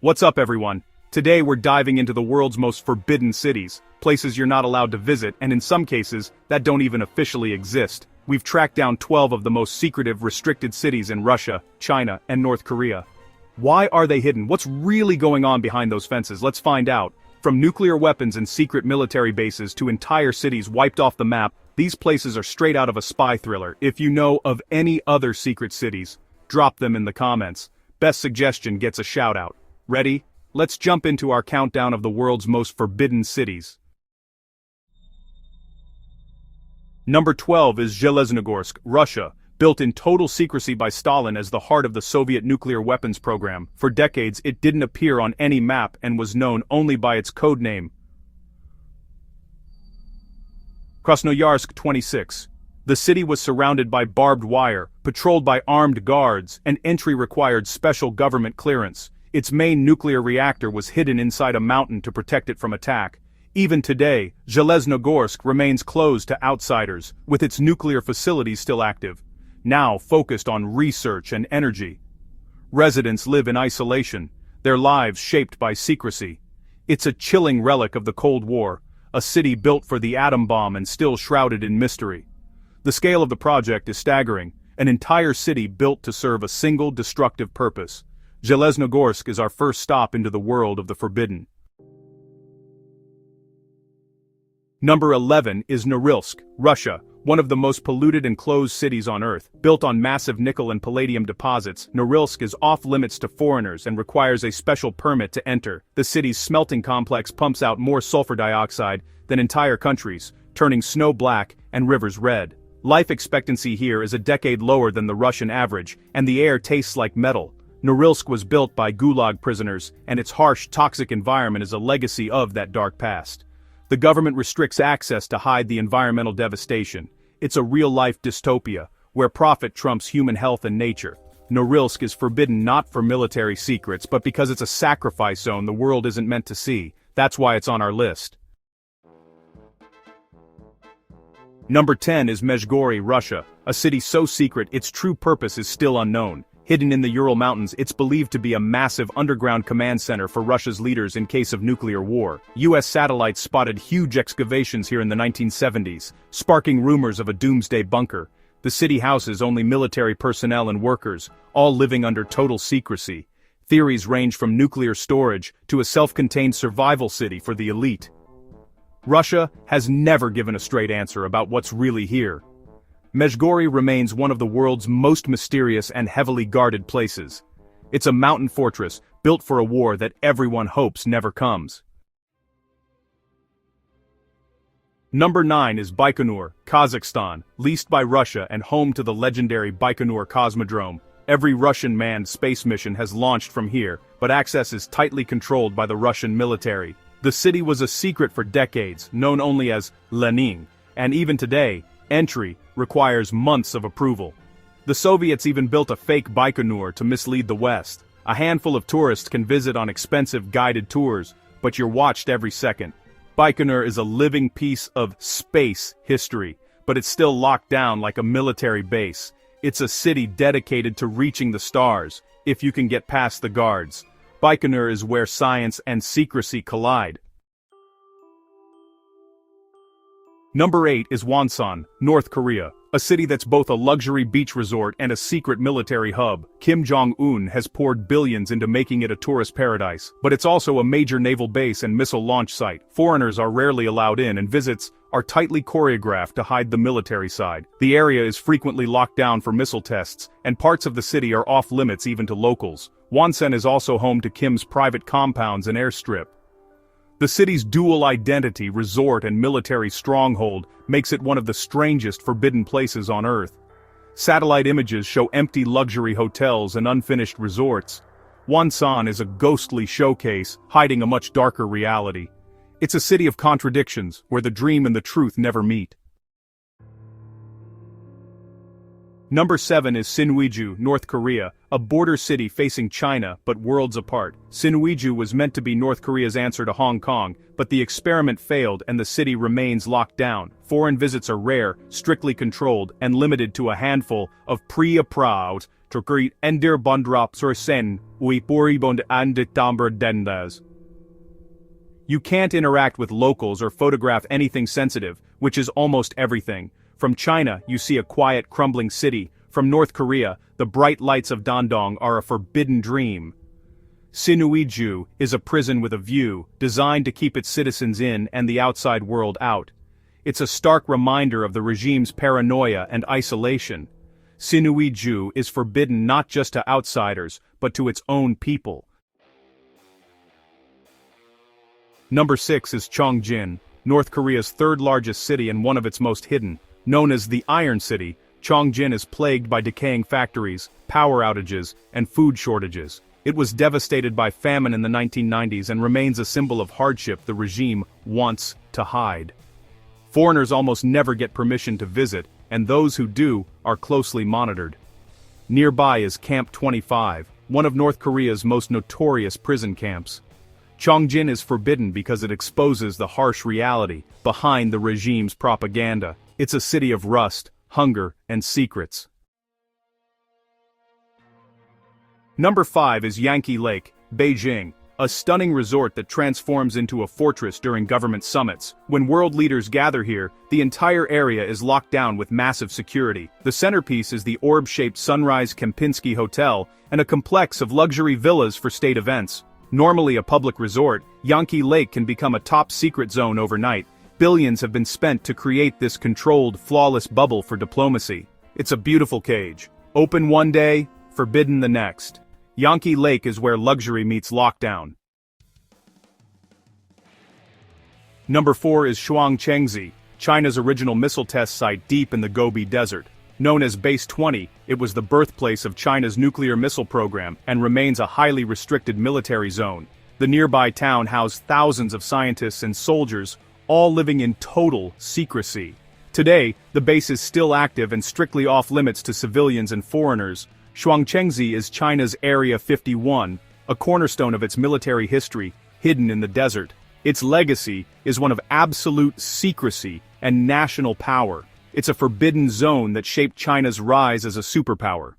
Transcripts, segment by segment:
What's up, everyone? Today we're diving into the world's most forbidden cities, places you're not allowed to visit, and in some cases, that don't even officially exist. We've tracked down 12 of the most secretive, restricted cities in Russia, China, and North Korea. Why are they hidden? What's really going on behind those fences? Let's find out. From nuclear weapons and secret military bases to entire cities wiped off the map, these places are straight out of a spy thriller. If you know of any other secret cities, drop them in the comments. Best suggestion gets a shout out. Ready? Let's jump into our countdown of the world's most forbidden cities. Number 12 is Zheleznogorsk, Russia, built in total secrecy by Stalin as the heart of the Soviet nuclear weapons program. For decades, it didn't appear on any map and was known only by its code name. Krasnoyarsk 26. The city was surrounded by barbed wire, patrolled by armed guards, and entry required special government clearance. Its main nuclear reactor was hidden inside a mountain to protect it from attack. Even today, Zheleznogorsk remains closed to outsiders, with its nuclear facilities still active, now focused on research and energy. Residents live in isolation, their lives shaped by secrecy. It's a chilling relic of the Cold War, a city built for the atom bomb and still shrouded in mystery. The scale of the project is staggering, an entire city built to serve a single destructive purpose. Zheleznogorsk is our first stop into the world of the forbidden. Number 11 is Norilsk, Russia, one of the most polluted and closed cities on Earth. Built on massive nickel and palladium deposits, Norilsk is off-limits to foreigners and requires a special permit to enter. The city's smelting complex pumps out more sulfur dioxide than entire countries, turning snow black and rivers red. Life expectancy here is a decade lower than the Russian average, and the air tastes like metal. Norilsk was built by Gulag prisoners, and its harsh, toxic environment is a legacy of that dark past. The government restricts access to hide the environmental devastation. It's a real-life dystopia, where profit trumps human health and nature. Norilsk is forbidden not for military secrets, but because it's a sacrifice zone the world isn't meant to see. That's why it's on our list. Number 10 is Mezhgory, Russia, a city so secret its true purpose is still unknown. Hidden in the Ural Mountains, it's believed to be a massive underground command center for Russia's leaders in case of nuclear war. US satellites spotted huge excavations here in the 1970s, sparking rumors of a doomsday bunker. The city houses only military personnel and workers, all living under total secrecy. Theories range from nuclear storage to a self-contained survival city for the elite. Russia has never given a straight answer about what's really here. Mezhgory remains one of the world's most mysterious and heavily guarded places. It's a mountain fortress built for a war that everyone hopes never comes. Number 9 is Baikonur, Kazakhstan, leased by Russia and home to the legendary Baikonur Cosmodrome. Every Russian manned space mission has launched from here, but access is tightly controlled by the Russian military. The city was a secret for decades, known only as Lenin, and even today, entry requires months of approval. The Soviets even built a fake Baikonur to mislead the West. A handful of tourists can visit on expensive guided tours, but you're watched every second. Baikonur is a living piece of space history, but it's still locked down like a military base. It's a city dedicated to reaching the stars, if you can get past the guards. Baikonur is where science and secrecy collide. Number 8 is Wonsan, North Korea, a city that's both a luxury beach resort and a secret military hub. Kim Jong-un has poured billions into making it a tourist paradise, but it's also a major naval base and missile launch site. Foreigners are rarely allowed in, and visits are tightly choreographed to hide the military side. The area is frequently locked down for missile tests, and parts of the city are off-limits even to locals. Wonsan is also home to Kim's private compounds and airstrip. The city's dual identity, resort and military stronghold, makes it one of the strangest forbidden places on Earth. Satellite images show empty luxury hotels and unfinished resorts. Wonsan is a ghostly showcase, hiding a much darker reality. It's a city of contradictions, where the dream and the truth never meet. Number 7 is Sinuiju, North Korea, a border city facing China but worlds apart. Sinuiju was meant to be North Korea's answer to Hong Kong, but the experiment failed and the city remains locked down. Foreign visits are rare, strictly controlled, and limited to a handful of pre-approved to create ender bondrop sursen ui poribond and dendas. You can't interact with locals or photograph anything sensitive, which is almost everything. From China, you see a quiet, crumbling city. From North Korea, the bright lights of Dandong are a forbidden dream. Sinuiju is a prison with a view, designed to keep its citizens in and the outside world out. It's a stark reminder of the regime's paranoia and isolation. Sinuiju is forbidden not just to outsiders, but to its own people. Number 6 is Cheongjin, North Korea's third largest city and one of its most hidden. Known as the Iron City, Cheongjin is plagued by decaying factories, power outages, and food shortages. It was devastated by famine in the 1990s and remains a symbol of hardship the regime wants to hide. Foreigners almost never get permission to visit, and those who do are closely monitored. Nearby is Camp 25, one of North Korea's most notorious prison camps. Cheongjin is forbidden because it exposes the harsh reality behind the regime's propaganda. It's a city of rust, hunger, and secrets. Number 5 is Yankee Lake, Beijing, a stunning resort that transforms into a fortress during government summits. When world leaders gather here, the entire area is locked down with massive security. The centerpiece is the orb-shaped Sunrise Kempinski Hotel and a complex of luxury villas for state events. Normally a public resort, Yankee Lake can become a top-secret zone overnight. Billions have been spent to create this controlled, flawless bubble for diplomacy. It's a beautiful cage. Open one day, forbidden the next. Yankee Lake is where luxury meets lockdown. Number 4 is Shuangchengzi, China's original missile test site deep in the Gobi Desert. Known as Base 20, it was the birthplace of China's nuclear missile program and remains a highly restricted military zone. The nearby town housed thousands of scientists and soldiers, all living in total secrecy. Today, the base is still active and strictly off-limits to civilians and foreigners. Shuangchengzi is China's Area 51, a cornerstone of its military history, hidden in the desert. Its legacy is one of absolute secrecy and national power. It's a forbidden zone that shaped China's rise as a superpower.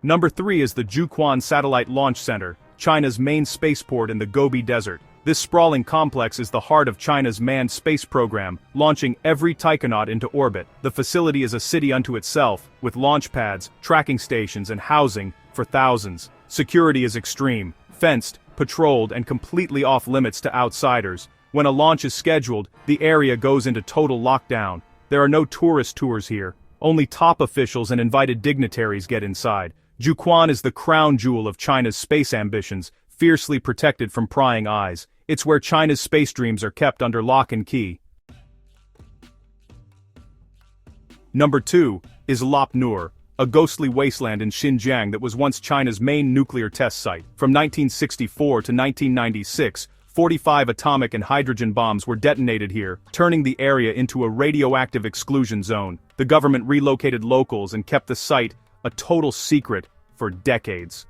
Number 3 is the Jiuquan Satellite Launch Center, China's main spaceport in the Gobi Desert. This sprawling complex is the heart of China's manned space program, launching every taikonaut into orbit. The facility is a city unto itself, with launch pads, tracking stations, and housing for thousands. Security is extreme, fenced, patrolled, and completely off-limits to outsiders. When a launch is scheduled, the area goes into total lockdown. There are no tourist tours here. Only top officials and invited dignitaries get inside. Jiuquan is the crown jewel of China's space ambitions, fiercely protected from prying eyes. It's where China's space dreams are kept under lock and key. Number 2 is Lop Nur, a ghostly wasteland in Xinjiang that was once China's main nuclear test site. From 1964 to 1996, 45 atomic and hydrogen bombs were detonated here, turning the area into a radioactive exclusion zone. The government relocated locals and kept the site a total secret for decades.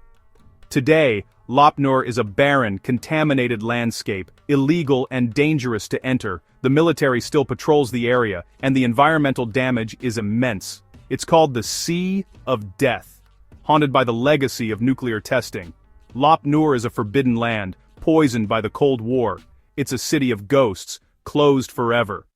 Today, Lop Nur is a barren, contaminated landscape, illegal and dangerous to enter. The military still patrols the area, and the environmental damage is immense. It's called the Sea of Death, haunted by the legacy of nuclear testing. Lop Nur is a forbidden land, poisoned by the Cold War. It's a city of ghosts, closed forever.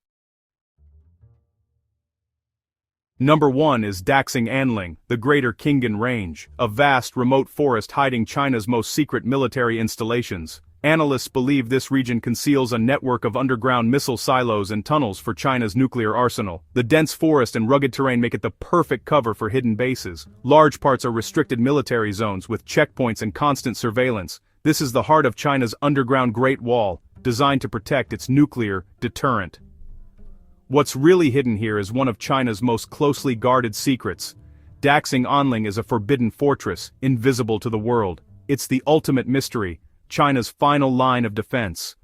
Number 1 is Daxing Anling, the Greater Khingan Range, a vast remote forest hiding China's most secret military installations. Analysts believe this region conceals a network of underground missile silos and tunnels for China's nuclear arsenal. The dense forest and rugged terrain make it the perfect cover for hidden bases. Large parts are restricted military zones with checkpoints and constant surveillance. This is the heart of China's underground Great Wall, designed to protect its nuclear deterrent. What's really hidden here is one of China's most closely guarded secrets. Daxing Anling is a forbidden fortress, invisible to the world. It's the ultimate mystery, China's final line of defense.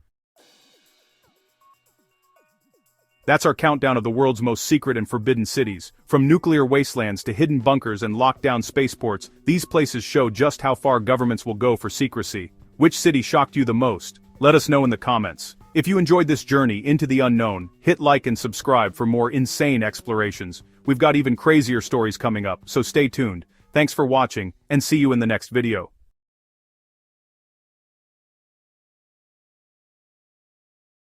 That's our countdown of the world's most secret and forbidden cities. From nuclear wastelands to hidden bunkers and locked-down spaceports, these places show just how far governments will go for secrecy. Which city shocked you the most? Let us know in the comments. If you enjoyed this journey into the unknown, hit like and subscribe for more insane explorations. We've got even crazier stories coming up, so stay tuned. Thanks for watching, and see you in the next video.